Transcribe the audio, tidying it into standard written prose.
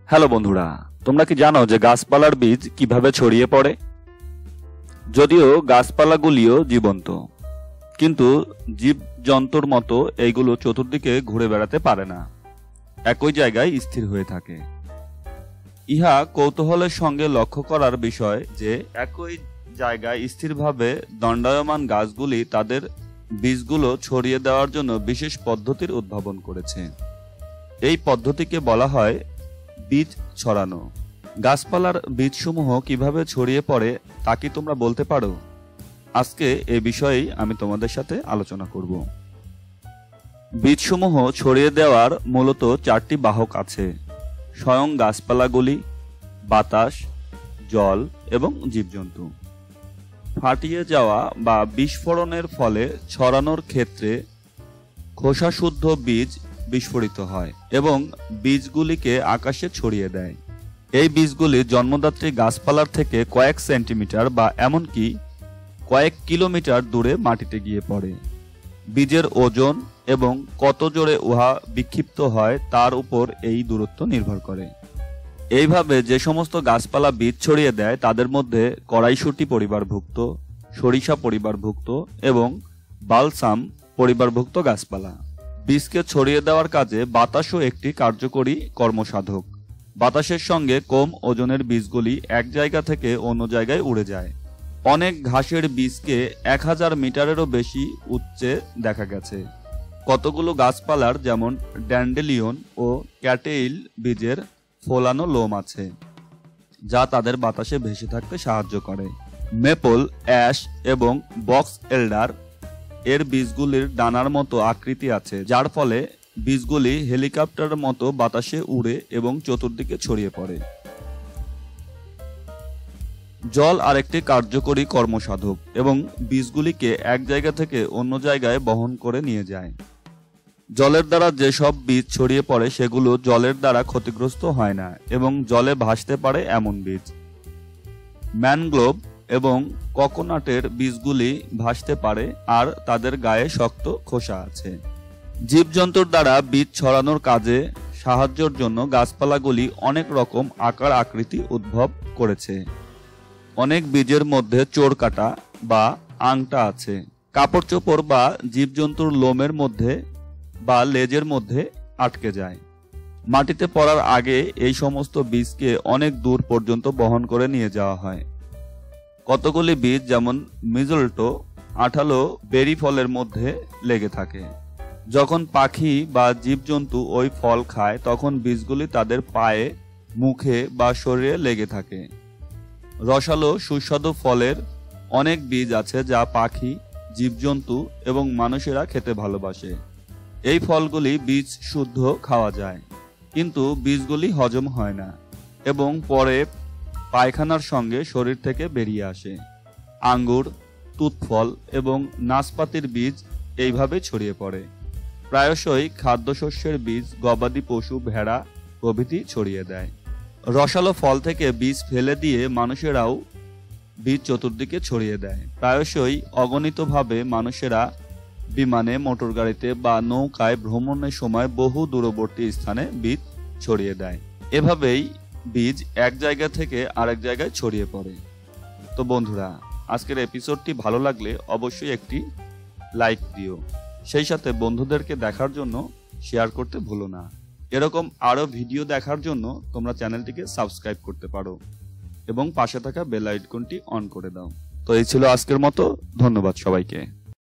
Hello বন্ধুরা, তোমরা কি জানো যে গাছপালার বীজ কিভাবে ছড়িয়ে পড়ে? যদিও গাছপালাগুলিও জীবন্ত, কিন্তু জীবজন্তুর মতো এইগুলো চতুর্দিকে ঘুরে বেড়াতে পারে না, একই জায়গায় স্থির হয়ে থাকে। ইহা কৌতূহলের সঙ্গে লক্ষ্য করার বিষয় যে একই জায়গায় স্থিরভাবে দণ্ডায়মান গাছগুলি তাদের বীজগুলো ছড়িয়ে দেওয়ার জন্য বিশেষ পদ্ধতির উদ্ভাবন করেছে। এই পদ্ধতিকে বলা হয় বীজ ছড়ানো। গাছপালার বীজসমূহ কিভাবে ছড়িয়ে পড়ে তা কি তোমরা বলতে পারো? আজকে এ বিষয়েই আমি তোমাদের সাথে আলোচনা করব। বীজসমূহ ছড়িয়ে দেওয়ার মূলত চারটি বাহক আছে: স্বয়ং গাছপালাগুলি, বাতাস, জল এবং জীবজন্তু। ফাটিয়ে যাওয়া বা বিস্ফোরণের ফলে ছড়ানোর ক্ষেত্রে খোসাশুদ্ধ বীজ বিস্ফোরিত হয় এবং বীজগুলিকে আকাশে ছড়িয়ে দেয়। এই বীজগুলি জন্মদাত্রী গাছপালার থেকে কয়েক সেন্টিমিটার বা এমনকি কয়েক কিলোমিটার দূরে মাটিতে গিয়ে পড়ে। বীজের ওজন এবং কত জোরে উহা বিক্ষিপ্ত হয় তার উপর এই দূরত্ব নির্ভর করে। এইভাবে যে সমস্ত গাছপালা বীজ ছড়িয়ে দেয় তাদের মধ্যে কড়াইশুঁটি পরিবারভুক্ত, সরিষা পরিবারভুক্ত এবং বালসাম পরিবারভুক্ত গাছপালা। বীজকে ছড়িয়ে দেওয়ার কাজে বাতাসও একটি কার্যকরী কর্মসাধক। বাতাসের সঙ্গে কম ওজনের বীজগুলি এক জায়গা থেকে অন্য জায়গায় উড়ে যায়। অনেক ঘাসের বীজকে 1000 মিটারেরও বেশি উচ্চে দেখা গেছে। কতগুলো গাছপালার যেমন ড্যান্ডেলিয়ন ও ক্যাটেইল বীজের ফোলানো লোম আছে, যা তাদের বাতাসে ভেসে থাকতে সাহায্য করে। মেপল, অ্যাশ এবং বক্স এল্ডার এর বীজগুলির ডানার মতো আকৃতি আছে, যার ফলে বীজগুলি হেলিকপ্টারের মতো বাতাসে উড়ে এবং চতুর্দিকে ছড়িয়ে পড়ে। জল আরেকটি কার্যকরী কর্মসাধক এবং বীজগুলিকে এক জায়গা থেকে অন্য জায়গায় বহন করে নিয়ে যায়। জলের দ্বারা যেসব বীজ ছড়িয়ে পড়ে সেগুলো জলের দ্বারা ক্ষতিগ্রস্ত হয় না এবং জলে ভাসতে পারে এমন বীজ। ম্যানগ্রোভ এবং কোকোনাটের বীজগুলি ভাসতে পারে আর তাদের গায়ে শক্ত খোসা আছে। জীবজন্তুর দ্বারা বীজ ছড়ানোর কাজে সাহায্যের জন্য গাছপালাগুলি অনেক রকম আকার আকৃতি উদ্ভব করেছে। অনেক বীজের মধ্যে চোরকাটা বা আংটা আছে। কাপড় চোপড় বা জীবজন্তুর লোমের মধ্যে বা লেজের মধ্যে আটকে যায়। মাটিতে পড়ার আগে এই সমস্ত বীজকে অনেক দূর পর্যন্ত বহন করে নিয়ে যাওয়া হয়। কতগুলি বীজ যেমন মিজলটো আঠালো বেরি ফলের মধ্যে লেগে থাকে। যখন পাখি বা জীবজন্তু ওই ফল খায় তখন বীজগুলি তাদের পায়ে, মুখে বা শরীরে লেগে থাকে। রসালো সুস্বাদু ফলের অনেক বীজ আছে যা পাখি, জীবজন্তু এবং মানুষেরা খেতে ভালোবাসে। এই ফলগুলি বীজ শুদ্ধ খাওয়া যায়, কিন্তু বীজগুলি হজম হয় না এবং পরে পায়খানার সঙ্গে শরীর থেকে বেরিয়ে আসে। আঙ্গুর, তুতফল এবং নাশপাতির বীজ এইভাবে ছড়িয়ে পড়ে। প্রায়শই খাদ্যশস্যের বীজ গবাদি পশু, ভেড়া প্রভৃতি ছড়িয়ে দেয়। রসালো ফল থেকে বীজ ফেলে দিয়ে মানুষেরাও বীজ চতুর্দিকে ছড়িয়ে দেয়। প্রায়শই অগণিতভাবে মানুষেরা বিমানে, মোটর গাড়িতে বা নৌকায় ভ্রমণের সময় বহু দূরবর্তী স্থানে বীজ ছড়িয়ে দেয়। এভাবেই বীজ এক জায়গা থেকে আরেক জায়গায় ছড়িয়ে পড়ে। তো বন্ধুরা, আজকের এপিসোডটি ভালো লাগলে অবশ্যই একটি লাইক দিও। সেই সাথে বন্ধুদেরকে দেখার জন্য শেয়ার করতে ভুলো না। এরকম আরো ভিডিও দেখার জন্য তোমরা চ্যানেলটিকে সাবস্ক্রাইব করতে পারো এবং পাশে থাকা বেল আইকনটি অন করে দাও। তো এই ছিল আজকের মতো। ধন্যবাদ সবাইকে।